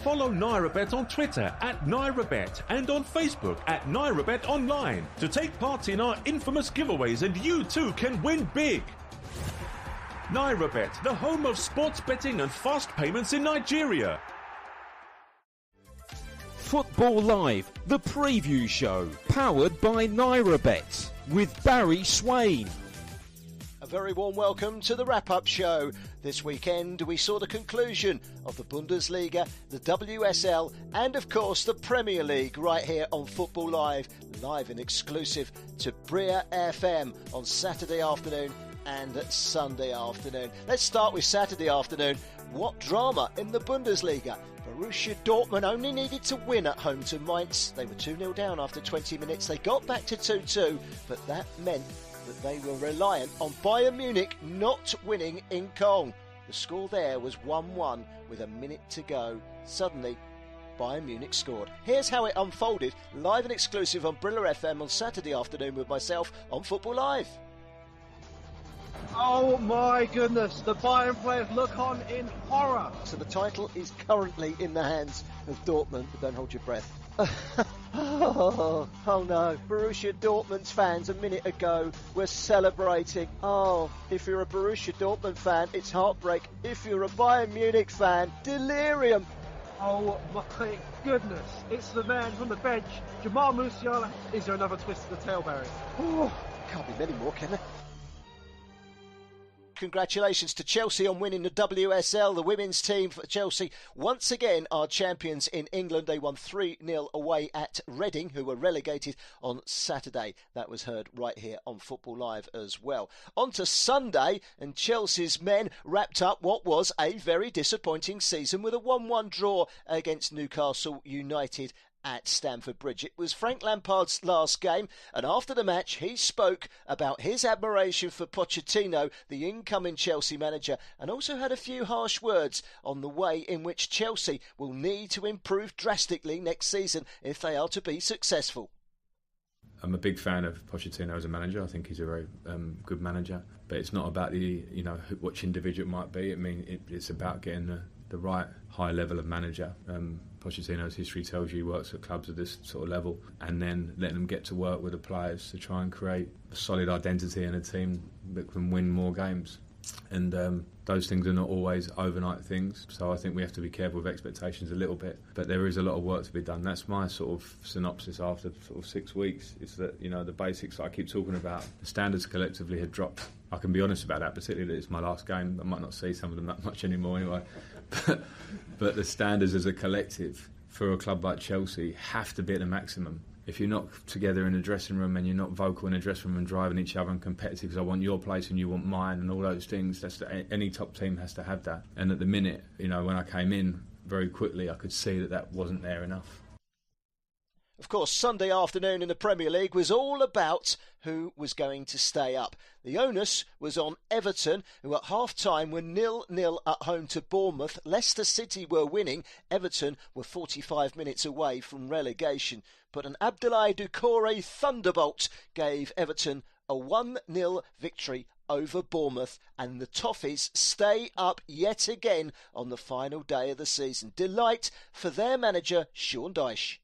Follow NairaBet on Twitter @NairaBet and on Facebook @NairaBet Online to take part in our infamous giveaways, and you too can win big. NairaBet, the home of sports betting and fast payments in Nigeria. Football Live, the preview show, powered by NairaBet, with Barry Swain. A very warm welcome to the wrap-up show. This weekend we saw the conclusion of the Bundesliga, the WSL and of course the Premier League right here on Football Live, live and exclusive to Brila FM on Saturday afternoon and Sunday afternoon. Let's start with Saturday afternoon. What drama in the Bundesliga. Borussia Dortmund only needed to win at home to Mainz. They were 2-0 down after 20 minutes. They got back to 2-2, but that meant that they were reliant on Bayern Munich not winning in Cologne. The score there was 1-1 with a minute to go. Suddenly, Bayern Munich scored. Here's how it unfolded, live and exclusive on Brila FM on Saturday afternoon with myself on Football Live. Oh my goodness, the Bayern players look on in horror. So the title is currently in the hands of Dortmund, but don't hold your breath. Oh no, Borussia Dortmund's fans a minute ago were celebrating. Oh, if you're a Borussia Dortmund fan, it's heartbreak. If you're a Bayern Munich fan, delirium. Oh my goodness, it's the man from the bench, Jamal Musiala. Is there another twist of the tail, Barry? Oh, can't be many more, can there? Congratulations to Chelsea on winning the WSL. The women's team for Chelsea once again are champions in England. They won 3-0 away at Reading, who were relegated on Saturday. That was heard right here on Football Live as well. On to Sunday, and Chelsea's men wrapped up what was a very disappointing season with a 1-1 draw against Newcastle United at Stamford Bridge. It was Frank Lampard's last game, and after the match he spoke about his admiration for Pochettino, the incoming Chelsea manager, and also had a few harsh words on the way in which Chelsea will need to improve drastically next season if they are to be successful. I'm a big fan of Pochettino as a manager. I think he's a very good manager, but it's not about which individual it might be. I mean, it's about getting the right high level of manager. Pochettino's history tells you he works at clubs of this sort of level, and then letting them get to work with the players to try and create a solid identity and a team that can win more games. And those things are not always overnight things, so I think we have to be careful with expectations a little bit, but there is a lot of work to be done. That's my sort of synopsis after sort of 6 weeks, is that, the basics that I keep talking about, the standards collectively had dropped. I can be honest about that, particularly that it's my last game. I might not see some of them that much anymore anyway, but the standards as a collective for a club like Chelsea have to be at the maximum. If you're not together in a dressing room and you're not vocal in a dressing room and driving each other and competitive, because I want your place and you want mine and all those things, any top team has to have that. And at the minute, when I came in, very quickly I could see that wasn't there enough. Of course, Sunday afternoon in the Premier League was all about who was going to stay up. The onus was on Everton, who at half-time were 0-0 at home to Bournemouth. Leicester City were winning. Everton were 45 minutes away from relegation. But an Abdoulaye Doucouré thunderbolt gave Everton a 1-0 victory over Bournemouth, and the Toffees stay up yet again on the final day of the season. Delight for their manager, Sean Dyche.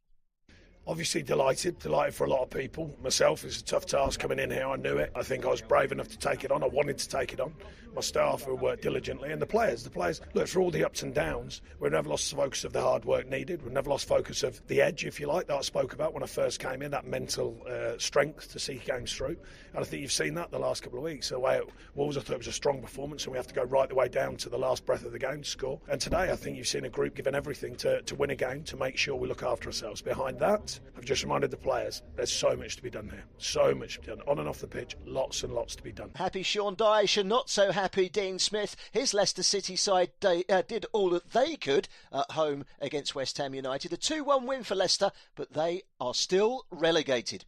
Obviously delighted for a lot of people. Myself, it's a tough task coming in here, I knew it. I think I was brave enough to take it on. I wanted to take it on. My staff who worked diligently, and the players, look, for all the ups and downs, we've never lost focus of the hard work needed. We've never lost focus of the edge, if you like, that I spoke about when I first came in, that mental strength to see games through. And I think you've seen that the last couple of weeks. The way it was, I thought it was a strong performance, and we have to go right the way down to the last breath of the game to score. And today, I think you've seen a group giving everything to win a game, to make sure we look after ourselves. Behind that, I've just reminded the players, there's so much to be done here. So much to be done. On and off the pitch, lots and lots to be done. Happy Sean Dyche, and not so happy Dean Smith. His Leicester City side did all that they could at home against West Ham United. A 2-1 win for Leicester, but they are still relegated.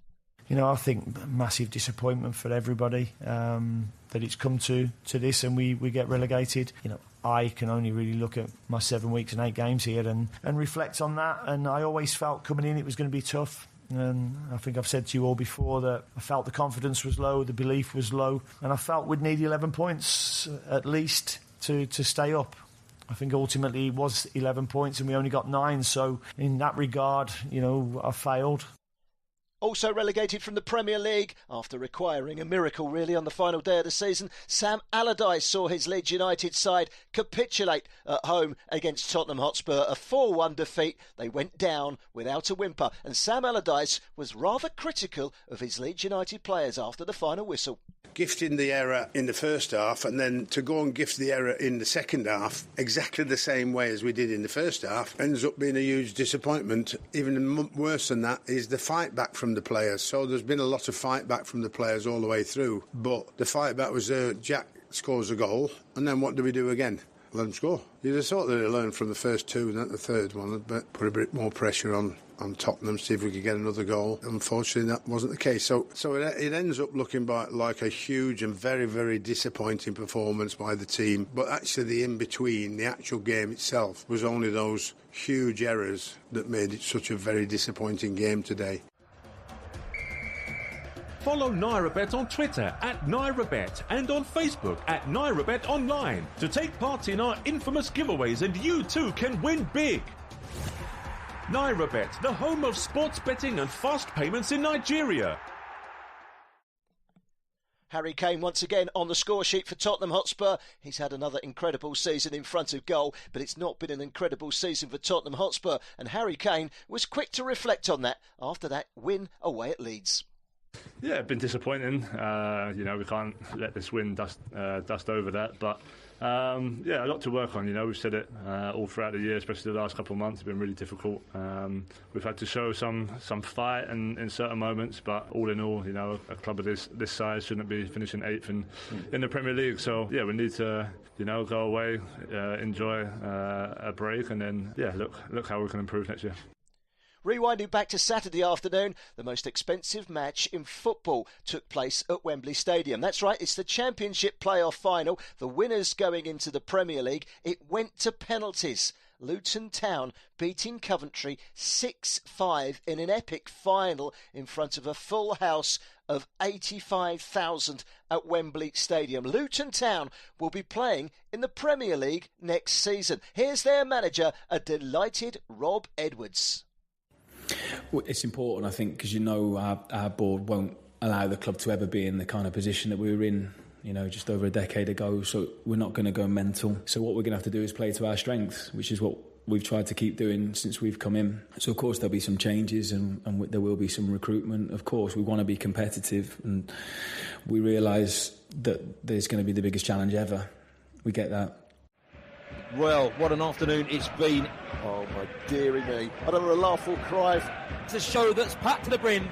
I think massive disappointment for everybody that it's come to this and we get relegated. I can only really look at my 7 weeks and 8 games here and reflect on that. And I always felt coming in it was going to be tough. And I think I've said to you all before that I felt the confidence was low, the belief was low, and I felt we'd need 11 points at least to stay up. I think ultimately it was 11 points and we only got 9. So in that regard, I failed. Also relegated from the Premier League after requiring a miracle really on the final day of the season, Sam Allardyce saw his Leeds United side capitulate at home against Tottenham Hotspur. A 4-1 defeat. They went down without a whimper, and Sam Allardyce was rather critical of his Leeds United players after the final whistle. Gifting the error in the first half and then to go and gift the error in the second half exactly the same way as we did in the first half ends up being a huge disappointment. Even worse than that is the fight back from the players. So there's been a lot of fight back from the players all the way through, but the fight back was Jack scores a goal and then what do we do again? Let him score. You'd have thought they'd learned from the first two and then the third one, but put a bit more pressure on Tottenham, see if we could get another goal. Unfortunately, that wasn't the case. So it ends up looking like a huge and very, very disappointing performance by the team. But actually, the in-between, the actual game itself, was only those huge errors that made it such a very disappointing game today. Follow NairaBet on Twitter @NairaBet and on Facebook @NairaBet Online to take part in our infamous giveaways, and you too can win big. NairaBet, the home of sports betting and fast payments in Nigeria. Harry Kane once again on the score sheet for Tottenham Hotspur. He's had another incredible season in front of goal, but it's not been an incredible season for Tottenham Hotspur, and Harry Kane was quick to reflect on that after that win away at Leeds. Yeah, it's been disappointing. We can't let this win dust over that. But, a lot to work on. We've said it all throughout the year, especially the last couple of months. It's been really difficult. We've had to show some fight in certain moments. But all in all, a club of this size shouldn't be finishing 8th in the Premier League. So, we need to, go away, enjoy a break, and then, look how we can improve next year. Rewinding back to Saturday afternoon, the most expensive match in football took place at Wembley Stadium. That's right, it's the Championship playoff final. The winners going into the Premier League. It went to penalties. Luton Town beating Coventry 6-5 in an epic final in front of a full house of 85,000 at Wembley Stadium. Luton Town will be playing in the Premier League next season. Here's their manager, a delighted Rob Edwards. Well, it's important, I think, because our board won't allow the club to ever be in the kind of position that we were in, just over a decade ago. So we're not going to go mental. So what we're going to have to do is play to our strengths, which is what we've tried to keep doing since we've come in. So of course there'll be some changes and there will be some recruitment. Of course, we want to be competitive, and we realise that there's going to be the biggest challenge ever. We get that. Well, what an afternoon it's been. Oh, my dearie me. I don't want to laugh or cry. It's a show that's packed to the brim.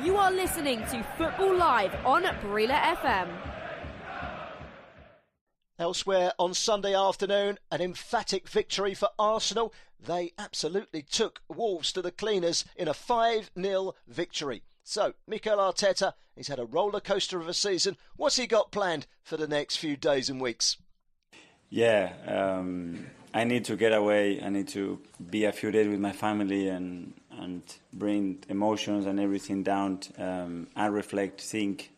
You are listening to Football Live on Brila FM. Elsewhere on Sunday afternoon, an emphatic victory for Arsenal. They absolutely took Wolves to the cleaners in a 5-0 victory. So, Mikel Arteta, he's had a roller coaster of a season. What's he got planned for the next few days and weeks? Yeah, I need to get away. I need to be a few days with my family and bring emotions and everything down and reflect, think.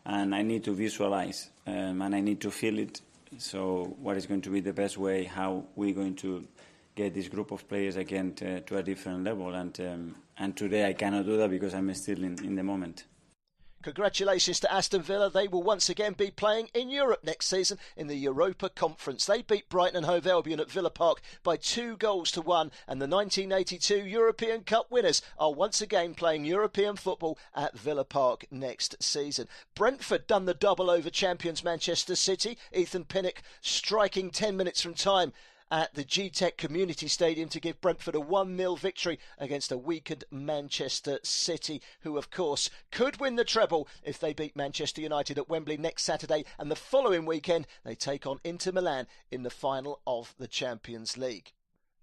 And I need to visualize and I need to feel it. So what is going to be the best way, how we're going to get this group of players again to a different level. And today I cannot do that because I'm still in the moment. Congratulations to Aston Villa. They will once again be playing in Europe next season in the Europa Conference. They beat Brighton and Hove Albion at Villa Park by 2-1, and the 1982 European Cup winners are once again playing European football at Villa Park next season. Brentford done the double over champions Manchester City. Ethan Pinnock striking 10 minutes from time at the G-Tech Community Stadium to give Brentford a 1-0 victory against a weakened Manchester City, who of course could win the treble if they beat Manchester United at Wembley next Saturday, and the following weekend they take on Inter Milan in the final of the Champions League.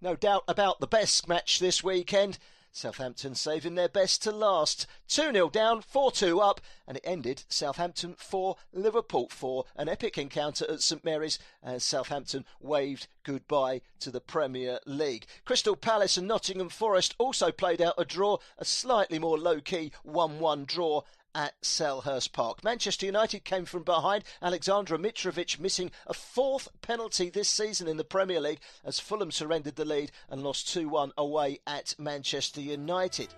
No doubt about the best match this weekend. Southampton saving their best to last. 2-0 down, 4-2 up, and it ended Southampton 4, Liverpool 4. An epic encounter at St Mary's as Southampton waved goodbye to the Premier League. Crystal Palace and Nottingham Forest also played out a draw, a slightly more low-key 1-1 draw at Selhurst Park. Manchester United came from behind. Aleksandar Mitrovic missing a fourth penalty this season in the Premier League as Fulham surrendered the lead and lost 2-1 away at Manchester United.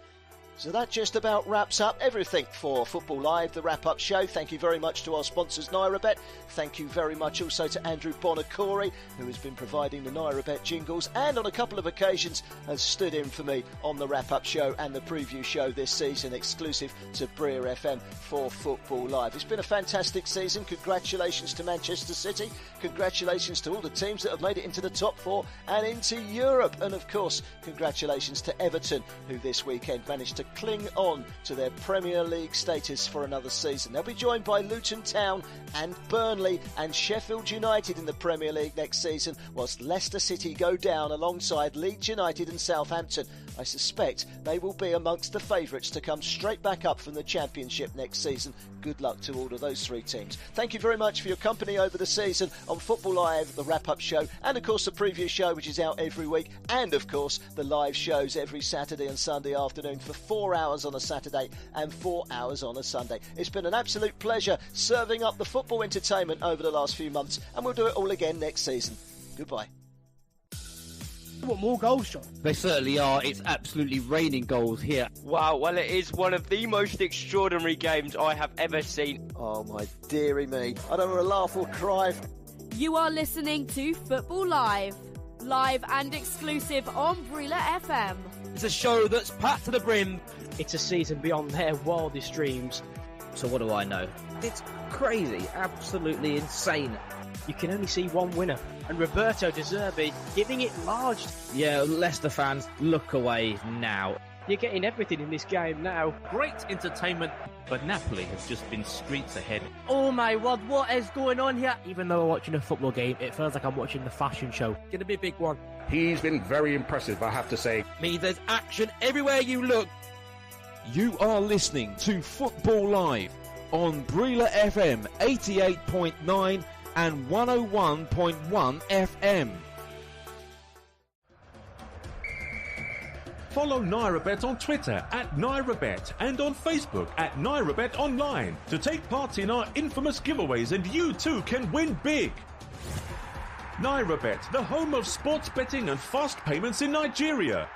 So that just about wraps up everything for Football Live, the wrap-up show. Thank you very much to our sponsors, NairaBet. Thank you very much also to Andrew Bonacore, who has been providing the NairaBet jingles and on a couple of occasions has stood in for me on the wrap-up show and the preview show this season, exclusive to Brila FM for Football Live. It's been a fantastic season. Congratulations to Manchester City. Congratulations to all the teams that have made it into the top four and into Europe. And of course, congratulations to Everton, who this weekend managed to cling on to their Premier League status for another season. They'll be joined by Luton Town and Burnley and Sheffield United in the Premier League next season, whilst Leicester City go down alongside Leeds United and Southampton. I suspect they will be amongst the favourites to come straight back up from the Championship next season. Good luck to all of those three teams. Thank you very much for your company over the season on Football Live, the wrap-up show, and of course the preview show, which is out every week, and of course the live shows every Saturday and Sunday afternoon for 4 hours on a Saturday and 4 hours on a Sunday. It's been an absolute pleasure serving up the football entertainment over the last few months, and we'll do it all again next season. Goodbye. Want more goals, John? They certainly are. It's absolutely raining goals here. Wow, well, it is one of the most extraordinary games I have ever seen. Oh, my dearie me. I don't want to laugh or cry. You are listening to Football Live. Live and exclusive on Brila FM. It's a show that's packed to the brim. It's a season beyond their wildest dreams. So what do I know? It's crazy. Absolutely insane. You can only see one winner, and Roberto De Zerbi giving it large. Yeah, Leicester fans, look away now. You're getting everything in this game now. Great entertainment, but Napoli have just been streets ahead. Oh my word, what is going on here? Even though I'm watching a football game, it feels like I'm watching the fashion show. Gonna be a big one. He's been very impressive, I have to say. There's action everywhere you look. You are listening to Football Live on Brila FM 88.9 and 101.1 FM. Follow NairaBet on Twitter at NairaBet and on Facebook at NairaBet Online to take part in our infamous giveaways, and you too can win big. NairaBet, the home of sports betting and fast payments in Nigeria.